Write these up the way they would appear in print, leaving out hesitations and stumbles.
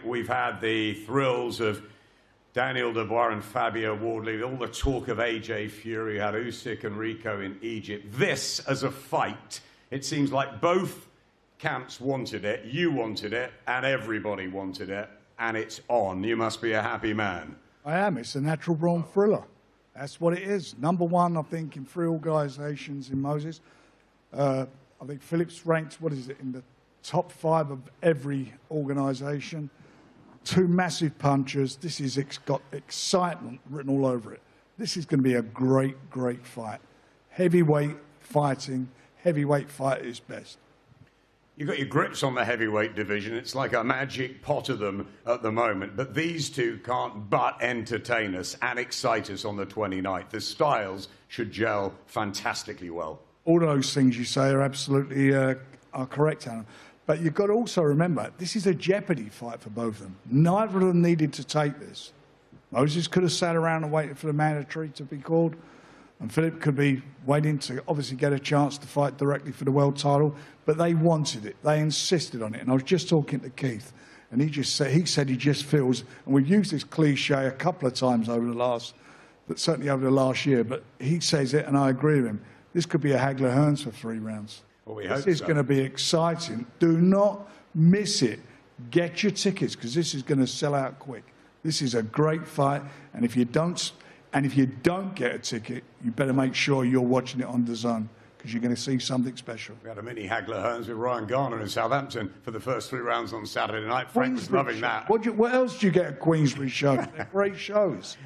we've had the thrills of Daniel Dubois and Fabio Wardley, all the talk of AJ Fury, had Usyk and Rico in Egypt. This, as a fight, it seems like both camps wanted it, you wanted it, and everybody wanted it, and it's on. You must be a happy man. I am. It's a natural-born thriller. That's what it is. Number one, I think, in 3 organisations in Moses. I think Filip's ranked, what is it, in the top 5 of every organisation. 2 massive punchers. This has got excitement written all over it. This is going to be a great, great fight. Heavyweight fighting. Heavyweight fight is best. You've got your grips on the heavyweight division. It's like a magic pot of them at the moment. But these two can't but entertain us and excite us on the 29th. The styles should gel fantastically well. All those things you say are absolutely are correct, Alan. But you've got to also remember, this is a jeopardy fight for both of them. Neither of them needed to take this. Moses could have sat around and waited for the mandatory to be called. And Filip could be waiting to obviously get a chance to fight directly for the world title, but they wanted it. They insisted on it. And I was just talking to Keith, and he said he just feels, and we've used this cliche a couple of times over the last, but certainly over the last year, but he says it, and I agree with him. This could be a Hagler-Hearns for 3 rounds. Well, this is going to be exciting. Do not miss it. Get your tickets, because this is going to sell out quick. This is a great fight, and if you don't get a ticket, you better make sure you're watching it on DAZN, because you're going to see something special. We had a mini Hagler-Hearns with Ryan Garner in Southampton for the first 3 rounds on Saturday night. Frank was loving that. What else do you get at Queensberry shows? They're great shows.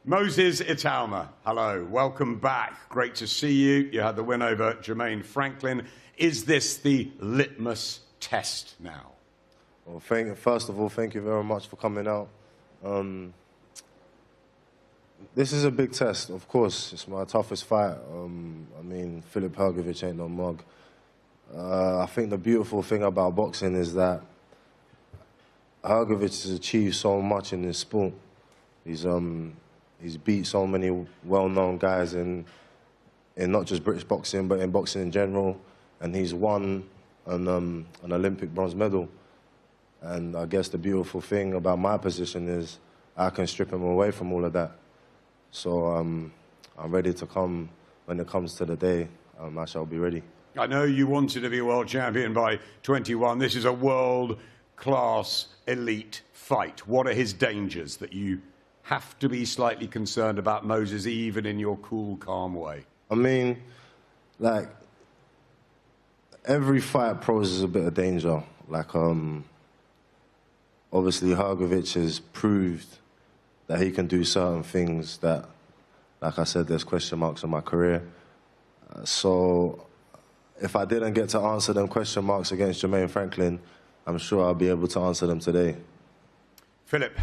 Moses Itauma, hello. Welcome back. Great to see you. You had the win over Jermaine Franklin. Is this the litmus test now? Well, first of all, thank you very much for coming out. This is a big test, of course. It's my toughest fight. I mean, Filip Hrgovic ain't no mug. I think the beautiful thing about boxing is that Hrgovic has achieved so much in this sport. He's beat so many well-known guys in not just British boxing, but in boxing in general. And he's won an Olympic bronze medal. And I guess the beautiful thing about my position is I can strip him away from all of that. So I'm ready to come when it comes to the day. I shall be ready. I know you wanted to be a world champion by 21. This is a world-class elite fight. What are his dangers that you have to be slightly concerned about, Moses, even in your cool, calm way? I mean, like, every fight poses a bit of danger. Like, obviously, Hrgovic has proved that he can do certain things that, like I said, there's question marks on my career. So if I didn't get to answer them question marks against Jermaine Franklin, I'm sure I'll be able to answer them today. Filip,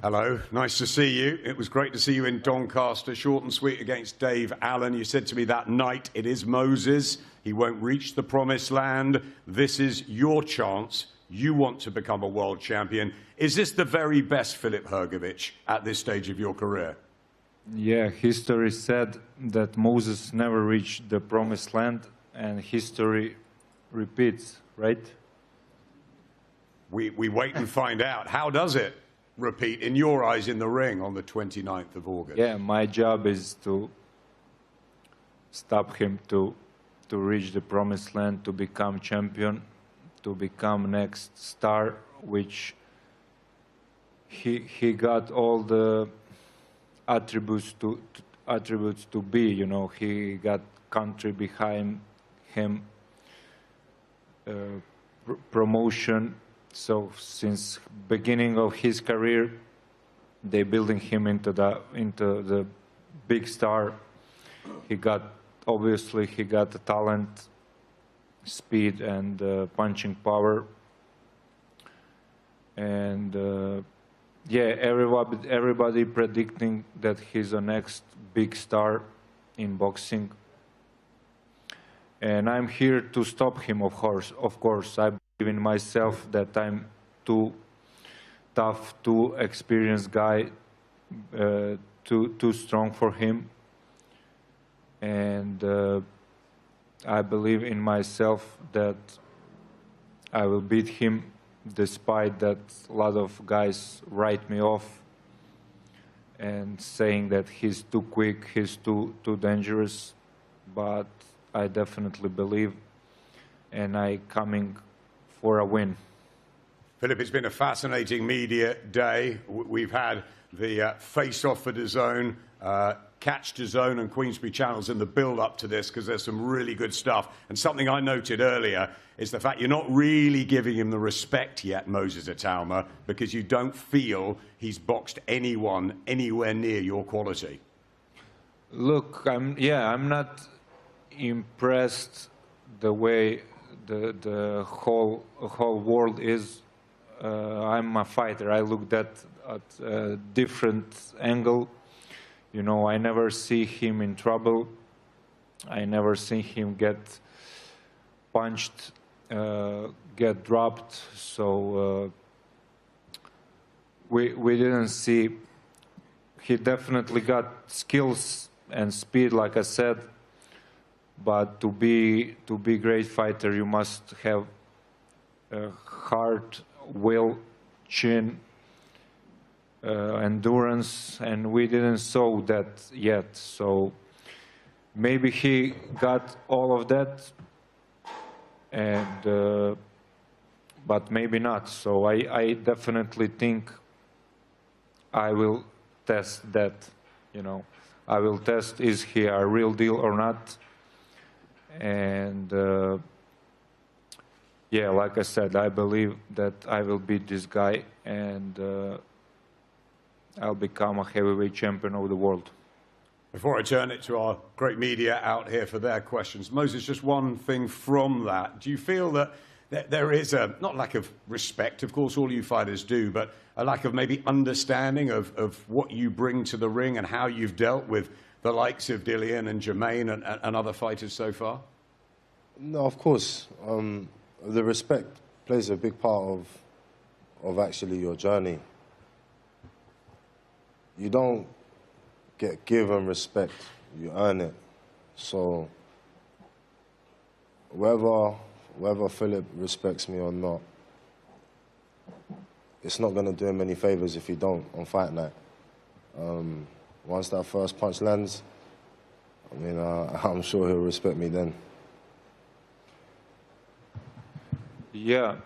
hello. Nice to see you. It was great to see you in Doncaster, short and sweet against Dave Allen. You said to me that night, it is Moses. He won't reach the promised land. This is your chance. You want to become a world champion. Is this the very best Filip Hrgovic at this stage of your career? Yeah, history said that Moses never reached the promised land, and history repeats, right? We wait and find out. How does it repeat, in your eyes, in the ring on the 29th of August? Yeah, my job is to stop him to reach the promised land, to become champion, to become next star, which he got all the attributes to be. You know, he got country behind him, promotion. So since beginning of his career, they building him into the big star. He got, obviously, he got the talent, speed, and punching power. And yeah, everybody predicting that he's the next big star in boxing. And I'm here to stop him, of course. I believe in myself that I'm too tough, too experienced guy, too strong for him. And I believe in myself that I will beat him despite that a lot of guys write me off and saying that he's too quick, he's too dangerous, but I definitely believe, and I coming for a win. Filip, it's been a fascinating media day. We've had the face-off for DAZN, Catch DAZN and Queensberry channels in the build-up to this, because there's some really good stuff. And something I noted earlier is the fact you're not really giving him the respect yet, Moses Itauma, because you don't feel he's boxed anyone anywhere near your quality. Look, I'm not impressed the way the whole world is. I'm a fighter. I looked at a different angle. You know, I never see him in trouble. I never see him get punched, get dropped. So we didn't see. He definitely got skills and speed, like I said. But to be great fighter, you must have heart, will, chin, endurance, and we didn't show that yet. So maybe he got all of that, and but maybe not. So I definitely think I will test that. You know, I will test, is he a real deal or not. And yeah, like I said, I believe that I will beat this guy, and I'll become a heavyweight champion of the world. Before I turn it to our great media out here for their questions, Moses, just one thing from that. Do you feel that there is a, not lack of respect, of course all you fighters do, but a lack of maybe understanding of what you bring to the ring and how you've dealt with the likes of Dillian and Jermaine and other fighters so far? No, of course. The respect plays a big part of actually your journey. You don't get given respect, you earn it. So whether Filip respects me or not, it's not going to do him any favors if he don't on fight night. Once that first punch lands, I mean, I'm sure he'll respect me then. Yeah,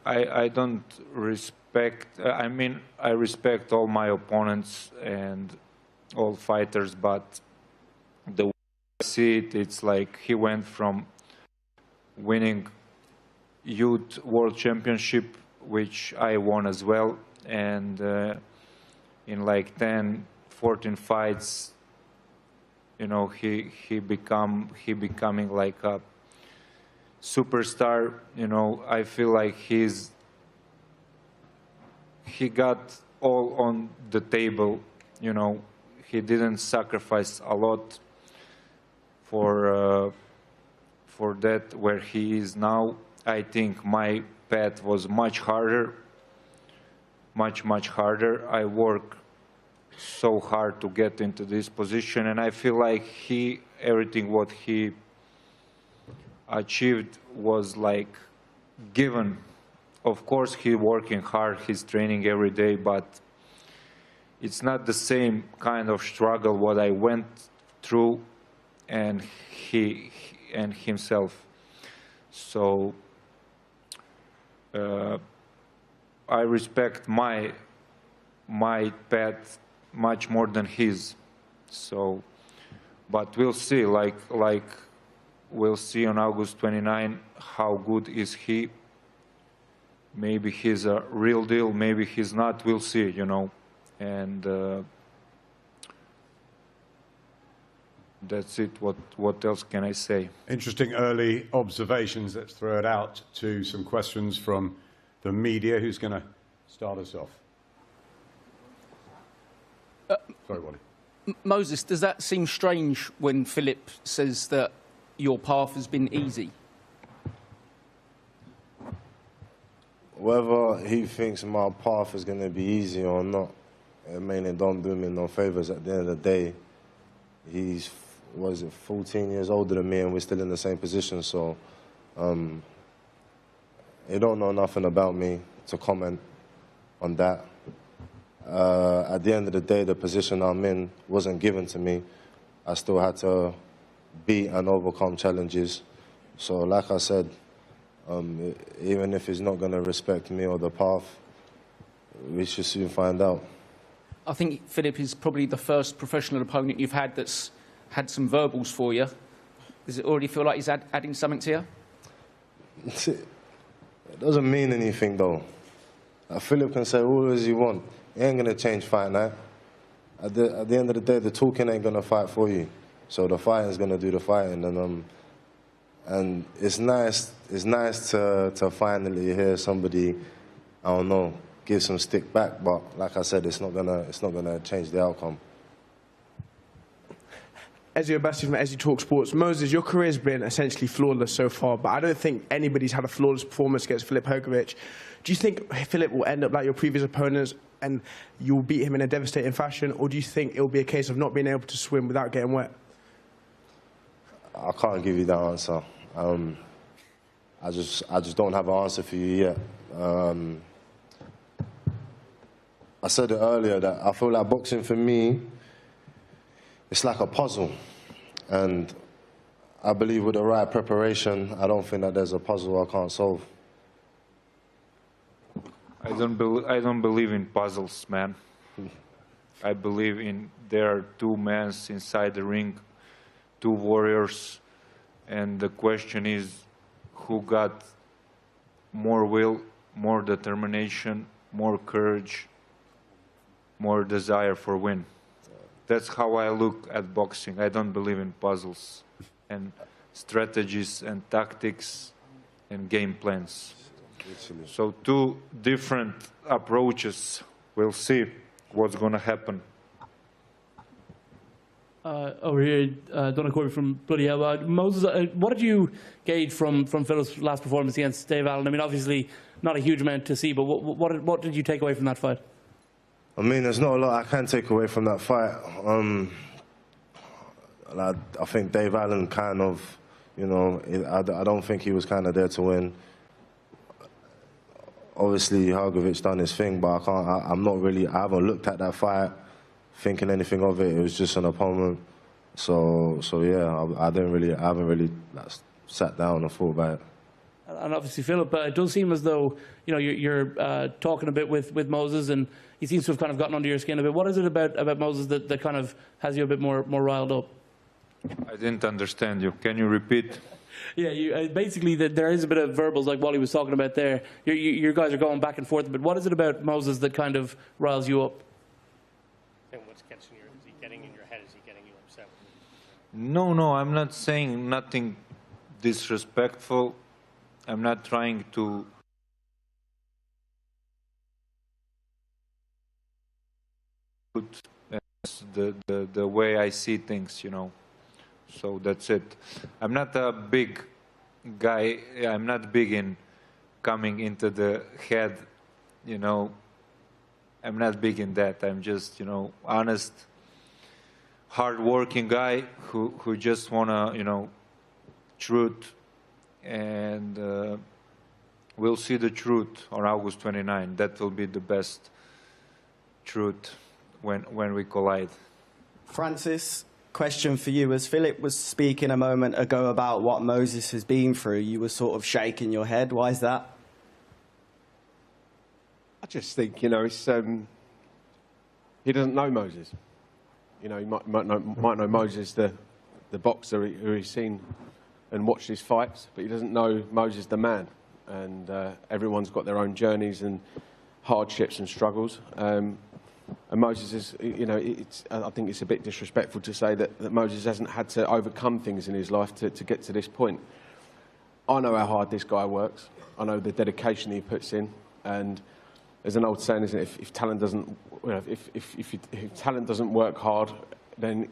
I don't respect, I mean, I respect all my opponents and all fighters, but the way I see it, it's like he went from winning youth world championship, which I won as well, and in like 10, 14 fights, you know, he becoming like a superstar. You know, I feel like he got all on the table. You know, he didn't sacrifice a lot for that where he is now. I think my path was much harder, much harder. I work so hard to get into this position, and I feel like everything what he achieved was like given. Of course, he's working hard, he's training every day, but it's not the same kind of struggle what I went through and he and himself. So I respect my path much more than his. So, but we'll see. Like we'll see on August 29 how good is he. Maybe he's a real deal. Maybe he's not. We'll see. You know, and that's it. What else can I say? Interesting early observations. Let's throw it out to some questions from the media. Who's going to start us off? Sorry, Wally. Moses, does that seem strange when Filip says that your path has been easy? Whether he thinks my path is going to be easy or not, I mean, it don't do me no favors. At the end of the day, he's, 14 years older than me, and we're still in the same position. So he don't know nothing about me to comment on that. At the end of the day, the position I'm in wasn't given to me. I still had to beat and overcome challenges. So like I said, even if he's not going to respect me or the path, we should soon find out. I think Filip is probably the first professional opponent you've had that's had some verbals for you. Does it already feel like he's adding something to you? It doesn't mean anything, though. Filip can say all as he wants. He ain't going to change fight night. At the end of the day, the talking ain't going to fight for you. So the fighting's going to do the fighting. And it's nice to finally hear somebody, I don't know, give some stick back. But like I said, it's not gonna change the outcome. Ezio Bassi from Ezio Talk Sports. Moses, your career's been essentially flawless so far, but I don't think anybody's had a flawless performance against Filip Hrgovic. Do you think Filip will end up like your previous opponents and you'll beat him in a devastating fashion, or do you think it'll be a case of not being able to swim without getting wet? I can't give you that answer. I just don't have an answer for you yet. I said it earlier that I feel like boxing for me, it's like a puzzle. And I believe with the right preparation, I don't think that there's a puzzle I can't solve. I don't believe in puzzles, man. I believe in there are two men inside the ring, two warriors, and the question is who got more will, more determination, more courage, more desire for win. That's how I look at boxing. I don't believe in puzzles and strategies and tactics and game plans. So two different approaches. We'll see what's going to happen. Over here, Donald Corby from Bloody Hell. Moses, what did you gauge from Filip's last performance against Dave Allen? I mean, obviously not a huge amount to see, but what did you take away from that fight? I mean, there's not a lot I can take away from that fight. I think Dave Allen kind of, you know, I don't think he was kind of there to win. Obviously, Hrgovic done his thing, but I haven't looked at that fight thinking anything of it. It was just an opponent. So yeah, I haven't really sat down and thought about it. And obviously, Filip, it does seem as though, you know, you're talking a bit with Moses, and he seems to have kind of gotten under your skin a bit. What is it about Moses that kind of has you a bit more riled up? I didn't understand you. Can you repeat? Yeah, basically there is a bit of verbals like Wally was talking about there. You guys are going back and forth, but what is it about Moses that kind of riles you up? I think what's catching is he getting in your head? Is he getting you upset? No, I'm not saying nothing disrespectful. I'm not trying to put the way I see things, you know. So that's it. I'm not a big guy. I'm not big in coming into the head, you know. I'm not big in that. I'm just, you know, honest, hard-working guy who just wanna, you know, truth. And we'll see the truth on August 29. That will be the best truth when we collide. Francis, question for you. As Filip was speaking a moment ago about what Moses has been through, you were sort of shaking your head. Why is that? I just think, you know, it's he doesn't know Moses. You know, he might know Moses, the boxer who he's seen and watched his fights, but he doesn't know Moses the man. And everyone's got their own journeys and hardships and struggles. And Moses is, you know, I think it's a bit disrespectful to say that Moses hasn't had to overcome things in his life to get to this point. I know how hard this guy works. I know the dedication he puts in. And there's an old saying, isn't it? If talent doesn't, you know, if talent doesn't work hard, then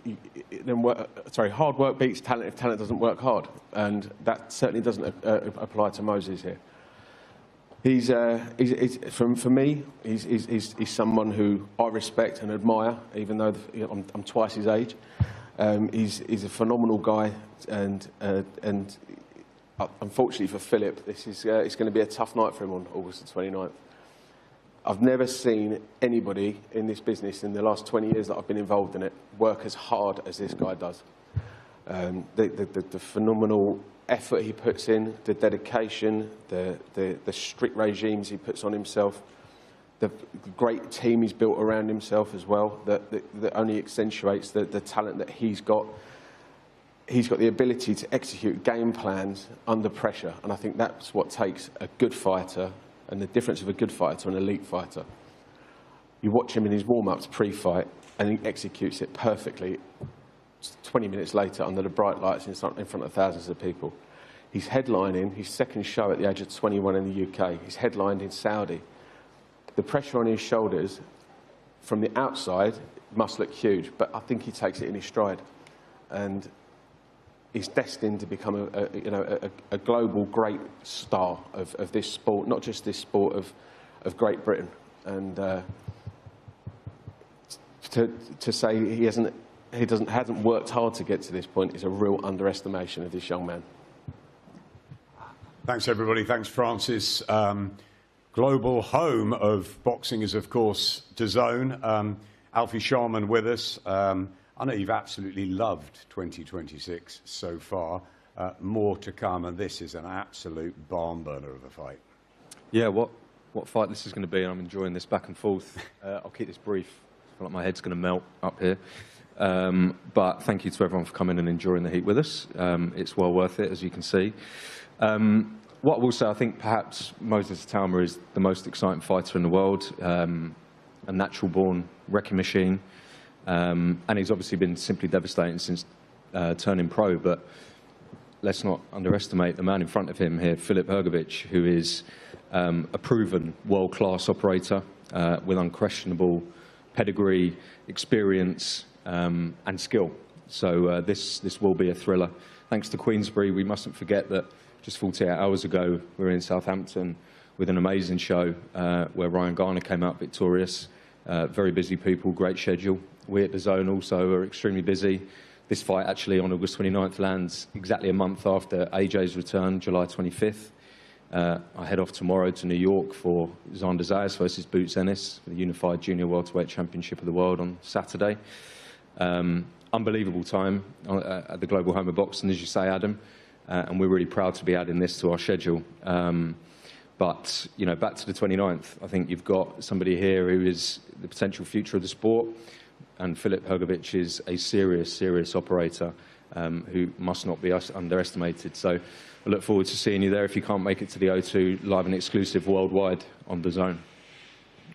hard work beats talent if talent doesn't work hard, and that certainly doesn't apply to Moses here. For me, he's someone who I respect and admire, even though I'm twice his age. He's a phenomenal guy, and unfortunately for Filip, this is it's going to be a tough night for him on August the 29th. I've never seen anybody in this business in the last 20 years that I've been involved in it work as hard as this guy does. The phenomenal effort he puts in, the dedication, the strict regimes he puts on himself, the great team he's built around himself as well, that only accentuates the talent that he's got. He's got the ability to execute game plans under pressure, and I think that's what takes a good fighter and the difference of a good fighter to an elite fighter. You watch him in his warm-ups pre-fight and he executes it perfectly 20 minutes later under the bright lights in front of thousands of people. He's headlining his second show at the age of 21 in the UK. He's headlined in Saudi. The pressure on his shoulders from the outside must look huge, but I think he takes it in his stride. And he's destined to become a global great star of this sport, not just this sport of Great Britain. And to say he hasn't worked hard to get to this point is a real underestimation of this young man. Thanks, everybody. Thanks, Francis. Global home of boxing is, of course, DAZN. Alfie Sharman with us. I know you've absolutely loved 2026 so far. More to come, and this is an absolute barn burner of a fight. Yeah, what fight this is going to be. I'm enjoying this back and forth. I'll keep this brief. I feel like my head's going to melt up here. But thank you to everyone for coming and enjoying the heat with us. It's well worth it, as you can see. What I will say, I think perhaps Moses Itauma is the most exciting fighter in the world, a natural-born wrecking machine. And he's obviously been simply devastating since turning pro, but let's not underestimate the man in front of him here, Filip Hrgovic, who is a proven world-class operator with unquestionable pedigree, experience and skill. So this will be a thriller. Thanks to Queensberry, we mustn't forget that just 48 hours ago we were in Southampton with an amazing show where Ryan Garner came out victorious. Very busy people, great schedule. We at DAZN also are extremely busy. This fight actually on August 29th lands exactly a month after AJ's return, July 25th. I head off tomorrow to New York for Xander Zayas versus Boots Ennis for the Unified Junior Welterweight Championship of the World on Saturday. Unbelievable time at the global home of boxing, as you say, Adam, and we're really proud to be adding this to our schedule. But, you know, back to the 29th, I think you've got somebody here who is the potential future of the sport, and Filip Hrgovic is a serious operator who must not be underestimated. So I look forward to seeing you there if you can't make it to the O2, live and exclusive worldwide on DAZN.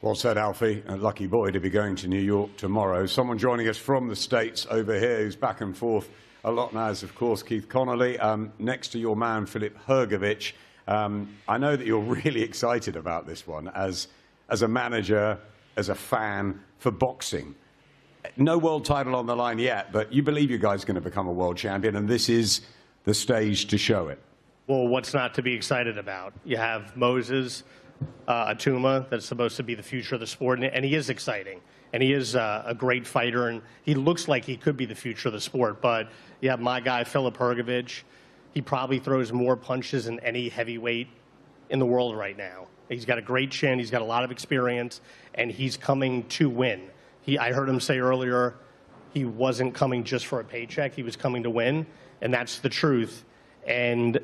Well said, Alfie. A lucky boy to be going to New York tomorrow. Someone joining us from the States over here who's back and forth a lot now is, of course, Keith Connolly. Next to your man, Filip Hrgovic. I know that you're really excited about this one as a manager, as a fan for boxing. No world title on the line yet, but you believe your guy's going to become a world champion, and this is the stage to show it. Well, what's not to be excited about? You have Moses Itauma, that's supposed to be the future of the sport, and he is exciting. And he is a great fighter, and he looks like he could be the future of the sport. But you have my guy, Filip Hrgovic. He probably throws more punches than any heavyweight in the world right now. He's got a great chin, he's got a lot of experience, and he's coming to win. I heard him say earlier he wasn't coming just for a paycheck, he was coming to win, and that's the truth. And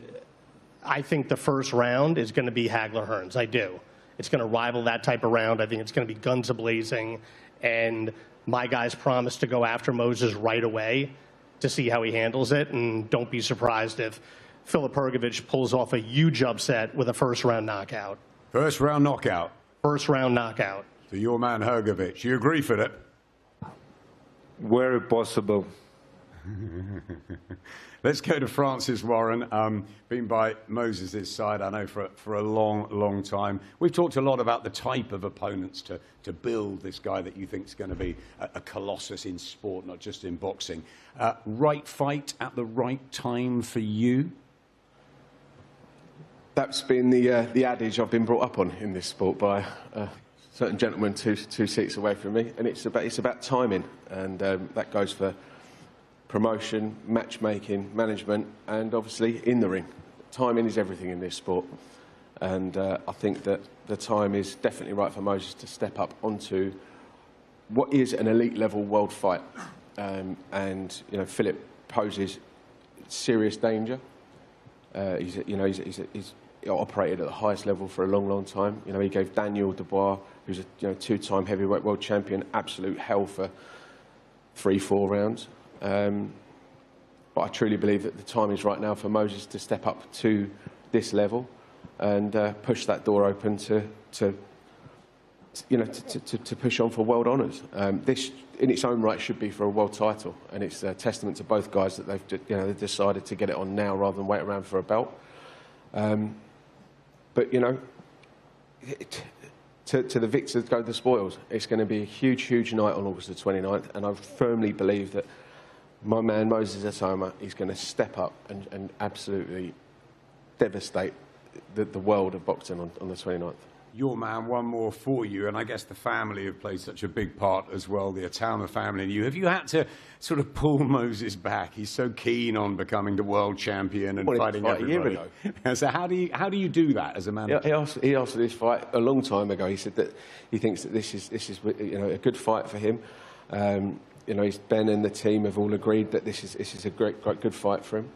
I think the first round is going to be Hagler-Hearns. I do. It's going to rival that type of round. I think it's going to be guns a-blazing, and my guys promised to go after Moses right away to see how he handles it, and don't be surprised if Filip Hrgovic pulls off a huge upset with a first-round knockout. First-round knockout? First-round knockout. To your man, Hrgovic. You agree, Filip? Where possible. Let's go to Francis Warren, been by Moses' side, I know, for a long time. We've talked a lot about the type of opponents to build this guy that you think is going to be a colossus in sport, not just in boxing. Right fight at the right time for you? That's been the adage I've been brought up on in this sport by a certain gentleman two seats away from me, and it's about timing, and that goes for promotion, matchmaking, management, and obviously in the ring. timing is everything in this sport. And I think that the time is definitely right for Moses to step up onto what is an elite level world fight. And, you know, Filip poses serious danger. He's operated at the highest level for a long, long time. You know, he gave Daniel Dubois, who's a two-time heavyweight world champion, absolute hell for 3-4 rounds. But I truly believe that the time is right now for Moses to step up to this level and push that door open to push on for world honours. This, in its own right, should be for a world title, and it's a testament to both guys that they've decided to get it on now rather than wait around for a belt. But you know, to the victors go the spoils. It's going to be a huge, huge night on August the 29th, and I firmly believe that my man Moses Itauma is going to step up and absolutely devastate the world of boxing on the 29th. Your man, one more for you, and I guess the family have played such a big part as well, the Itauma family and you. Have you had to sort of pull Moses back? He's so keen on becoming the world champion and fighting everybody. A year ago. So how do you do that as a manager? He asked for this fight a long time ago. He said that he thinks that this is a good fight for him. You know, Ben and the team have all agreed that this is a great good fight for him.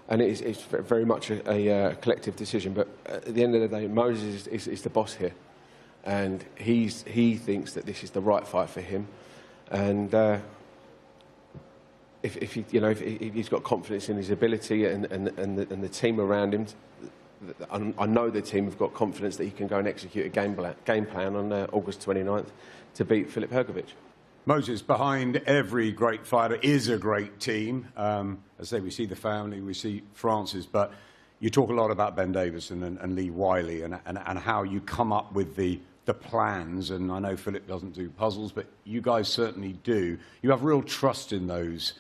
And it's very much a collective decision. But at the end of the day, Moses is the boss here. And he thinks that this is the right fight for him. And if he's got confidence in his ability and the team around him, I know the team have got confidence that he can go and execute a game plan on August 29th to beat Filip Hrgovic. Moses, behind every great fighter is a great team. As I say, we see the family, we see Francis, but you talk a lot about Ben Davison and Lee Wiley and how you come up with the plans. And I know Filip doesn't do puzzles, but you guys certainly do. You have real trust in those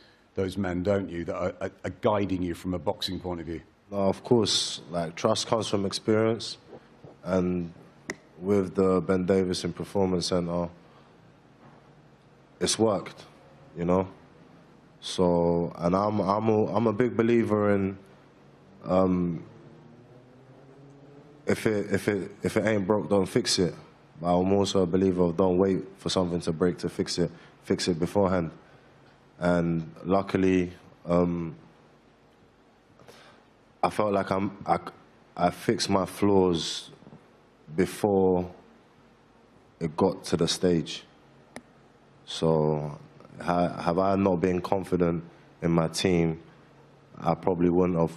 men, don't you, that are guiding you from a boxing point of view? No, of course, like, trust comes from experience. And with the Ben Davison Performance Center, it's worked, you know. So, and I'm a big believer in if it ain't broke, don't fix it. But I'm also a believer of don't wait for something to break to fix it beforehand. And luckily, I felt like I fixed my flaws before it got to the stage. So, have I not been confident in my team, I probably wouldn't have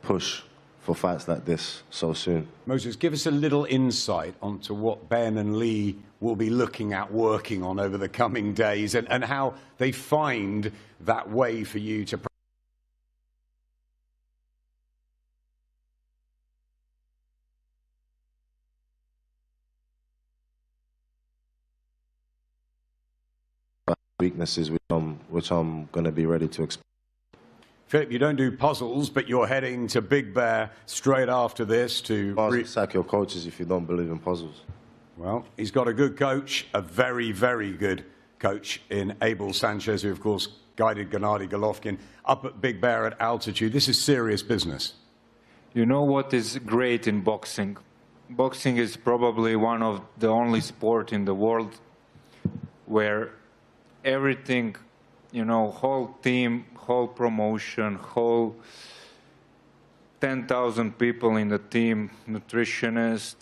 pushed for fights like this so soon. Moses, give us a little insight onto what Ben and Lee will be looking at working on over the coming days and how they find that way for you to weaknesses which I'm going to be ready to explore. Filip, you don't do puzzles, but you're heading to Big Bear straight after this to... Sack your coaches if you don't believe in puzzles. Well, he's got a good coach, a very, very good coach in Abel Sanchez, who, of course, guided Gennady Golovkin up at Big Bear at altitude. This is serious business. You know what is great in boxing? Boxing is probably one of the only sport in the world where everything, you know, whole team, whole promotion, whole 10,000 people in the team, nutritionist,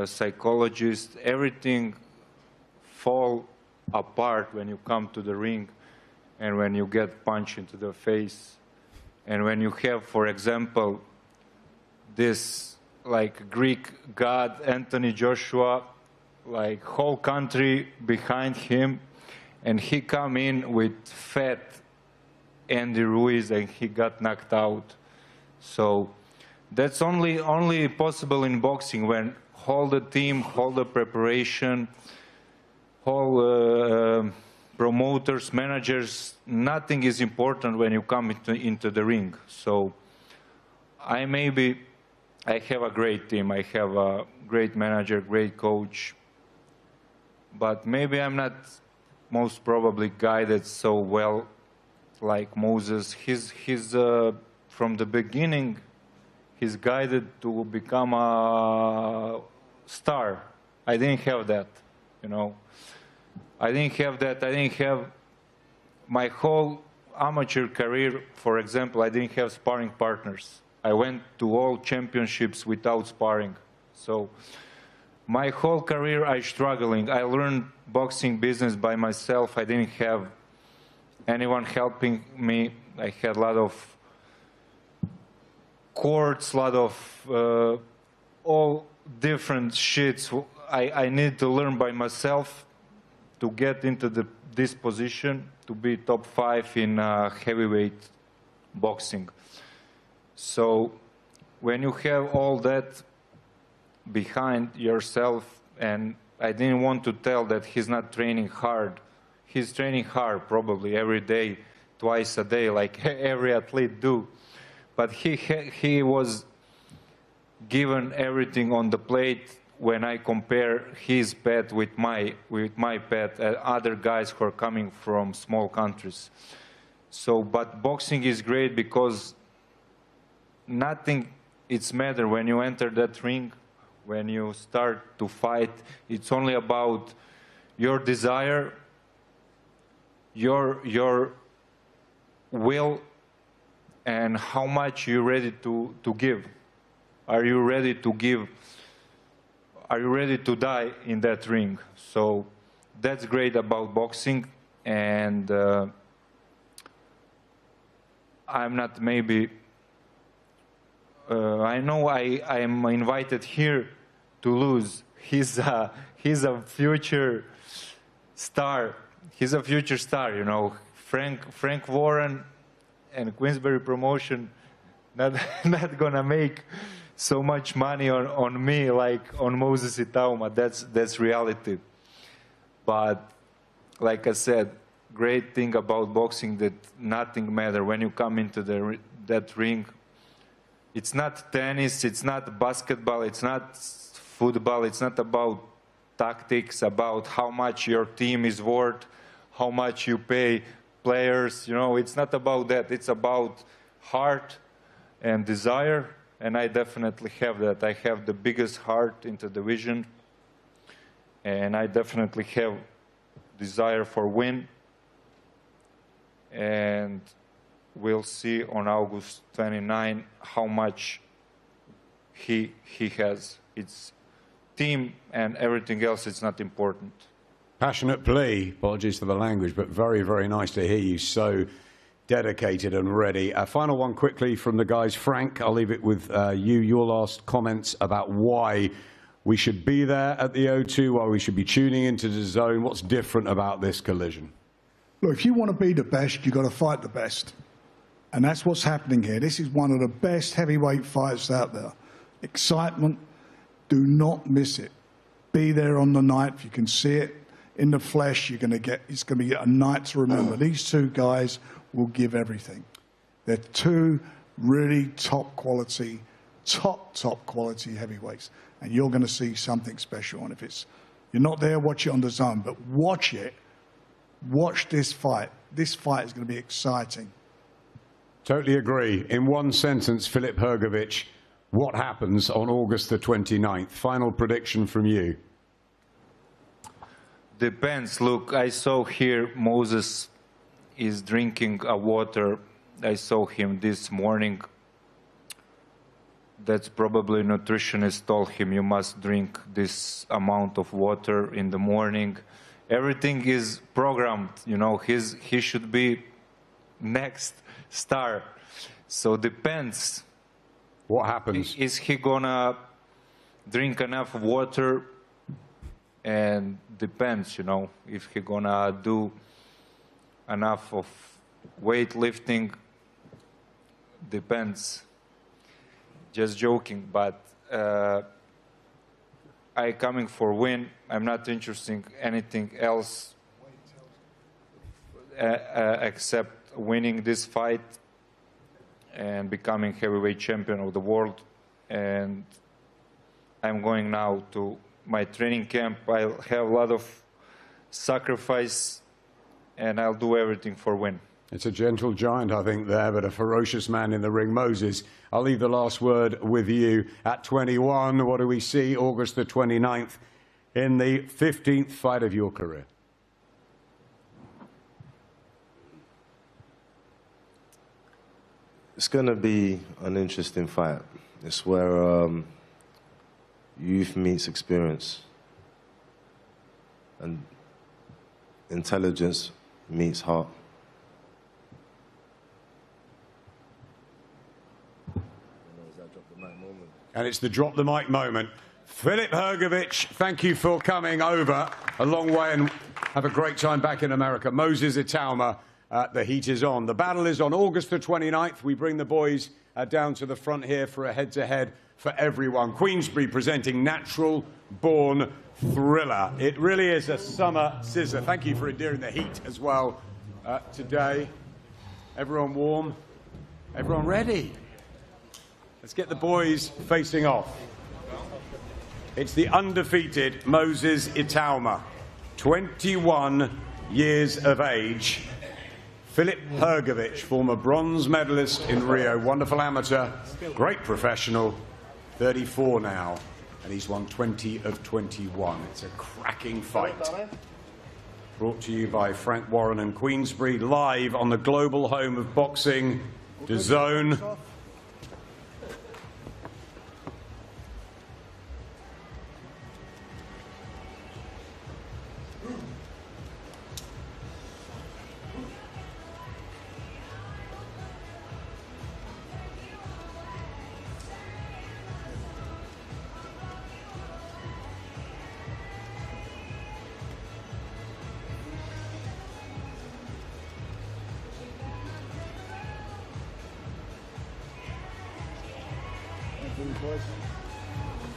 psychologist, everything fall apart when you come to the ring and when you get punched into the face. And when you have, for example, this like Greek god, Anthony Joshua, like whole country behind him, and he come in with fat Andy Ruiz and he got knocked out. So that's only possible in boxing when whole the team, whole the preparation, whole promoters, managers, nothing is important when you come into the ring. So I have a great team, I have a great manager, great coach, but maybe I'm not most probably guided so well like Moses. He's from the beginning, He's guided to become a star. I didn't have that, you know. I didn't have that. I didn't have my whole amateur career, for example, I didn't have sparring partners. I went to all championships without sparring. So my whole career I struggling. I learned boxing business by myself. I didn't have anyone helping me. I had a lot of courts, a lot of all different shits. I need to learn by myself to get into this position, to be top 5 in heavyweight boxing. So when you have all that behind yourself, and I didn't want to tell that he's not training hard. He's training hard probably every day, twice a day, like every athlete do. But he was given everything on the plate. When I compare his pet with my pet, other guys who are coming from small countries. So, but boxing is great because nothing it's matter when you enter that ring, when you start to fight. It's only about your desire, your will, and how much you're ready to give. Are you ready to give? Are you ready to die in that ring? So that's great about boxing, and I'm not maybe, I know I am invited here to lose. He's a future star. He's a future star, you know. Frank Warren and Queensberry promotion not gonna make so much money on me like on Moses Itauma. That's reality. But like I said, great thing about boxing that nothing matters when you come into that ring. It's not tennis, it's not basketball, it's not football, it's not about tactics, about how much your team is worth, how much you pay players, you know, it's not about that. It's about heart and desire. And I definitely have that. I have the biggest heart in the division, and I definitely have desire for win. And we'll see on August 29 how much he has. It's team and everything else. It's not important. Passionate plea. Apologies for the language, but very, very nice to hear you so dedicated and ready. A final one quickly from the guys. Frank, I'll leave it with you. Your last comments about why we should be there at the O2, why we should be tuning into the DAZN. What's different about this collision? Look, if you want to be the best, you've got to fight the best. And that's what's happening here. This is one of the best heavyweight fights out there. Excitement, do not miss it. Be there on the night. If you can see it in the flesh, it's going to be a night to remember. These two guys will give everything. They're two really top quality heavyweights, and you're going to see something special. And if you're not there, watch it on DAZN, but watch it. Watch this fight. This fight is going to be exciting. Totally agree. In one sentence, Filip Hrgovic, what happens on August the 29th? Final prediction from you. Depends. Look, I saw here Moses is drinking water. I saw him this morning. That's probably nutritionist told him you must drink this amount of water in the morning. Everything is programmed, you know. He should be next star. So depends. What happens? Is he gonna drink enough water? And depends, you know, if he gonna do enough of weightlifting. Depends. Just joking, but I coming for win. I'm not interested in anything else except winning this fight and becoming heavyweight champion of the world. And I'm going now to my training camp. I'll have a lot of sacrifice, and I'll do everything for win. It's a gentle giant, I think, there, but a ferocious man in the ring. Moses, I'll leave the last word with you. At 21, what do we see? August the 29th, in the 15th fight of your career. It's going to be an interesting fight. It's where youth meets experience and intelligence meets heart. And it's the drop the mic moment. Filip Hrgovic, thank you for coming over a long way and have a great time back in America. Moses Itauma, the heat is on. The battle is on August the 29th. We bring the boys down to the front here for a head-to-head for everyone. Queensberry presenting Natural Born Thriller. It really is a summer scissor. Thank you for enduring the heat as well today. Everyone warm? Everyone ready? Let's get the boys facing off. It's the undefeated Moses Itauma, 21 years of age. Filip Hrgovic, former bronze medalist in Rio, wonderful amateur, great professional, 34 now, and he's won 20 of 21. It's a cracking fight. Brought to you by Frank Warren and Queensberry, live on the global home of boxing, DAZN.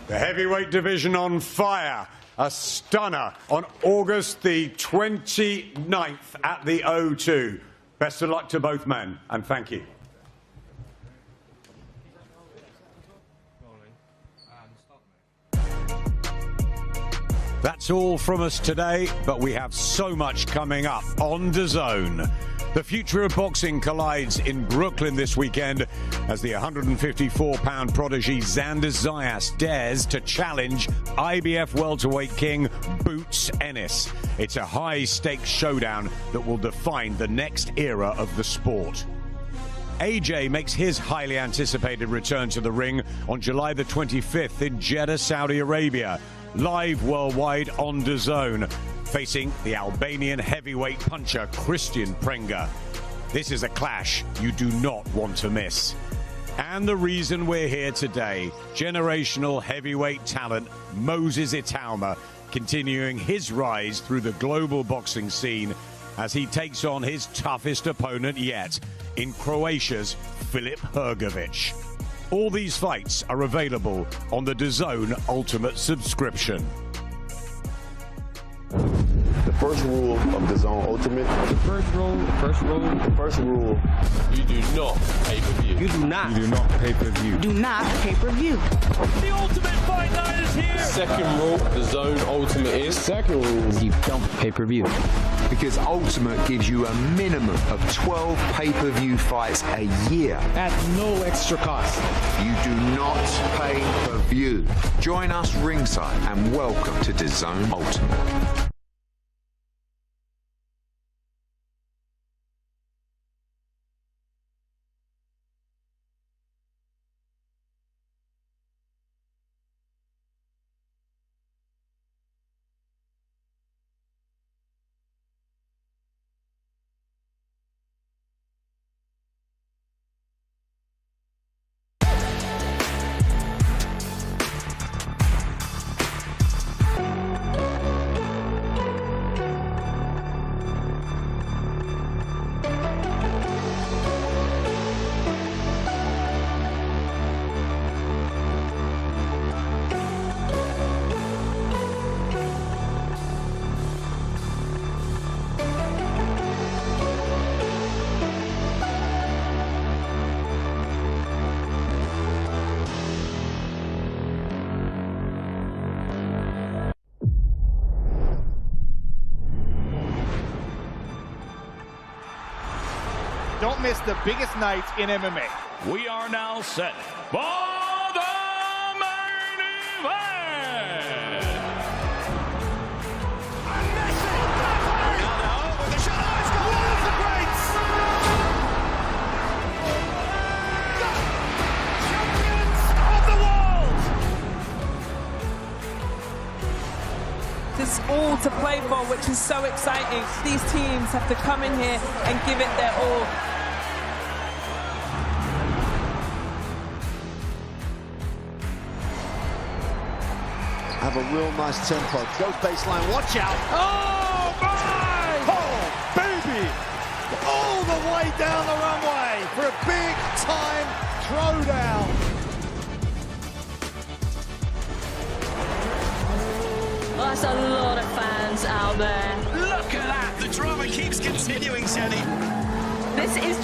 The heavyweight division on fire. A stunner on August the 29th at the O2. Best of luck to both men, and thank you. That's all from us today, but we have so much coming up on DAZN. The future of boxing collides in Brooklyn this weekend as the 154-pound prodigy Xander Zayas dares to challenge IBF welterweight king Boots Ennis. It's a high-stakes showdown that will define the next era of the sport. AJ makes his highly anticipated return to the ring on July the 25th in Jeddah, Saudi Arabia. Live worldwide on DAZN, facing the Albanian heavyweight puncher Christian Prenga. This is a clash you do not want to miss. And the reason we're here today, generational heavyweight talent Moses Itauma continuing his rise through the global boxing scene as he takes on his toughest opponent yet in Croatia's Filip Hrgovic. All these fights are available on the DAZN Ultimate subscription. The first rule of DAZN Ultimate. The first rule. You do not pay-per-view. You do not. You do not pay-per-view. Do not pay-per-view. The Ultimate Fight Night is here. Second rule, DAZN Ultimate is. Second rule, you don't pay-per-view. Because Ultimate gives you a minimum of 12 pay-per-view fights a year. At no extra cost. You do not pay-per-view. Join us ringside and welcome to DAZN Ultimate. don't miss the biggest night in MMA. We are now set for the main event. Ronaldo with the shot. Oh, it's got one of the greats. Champions of the world. There's all to play for, which is so exciting. These teams have to come in here and give it their all. Have a real nice tempo. Goes baseline, watch out. Oh, my! Oh, baby! All the way down the runway for a big time throwdown. Well, that's a lot of fans out there. Look at that. The drama keeps continuing, Jenny. This is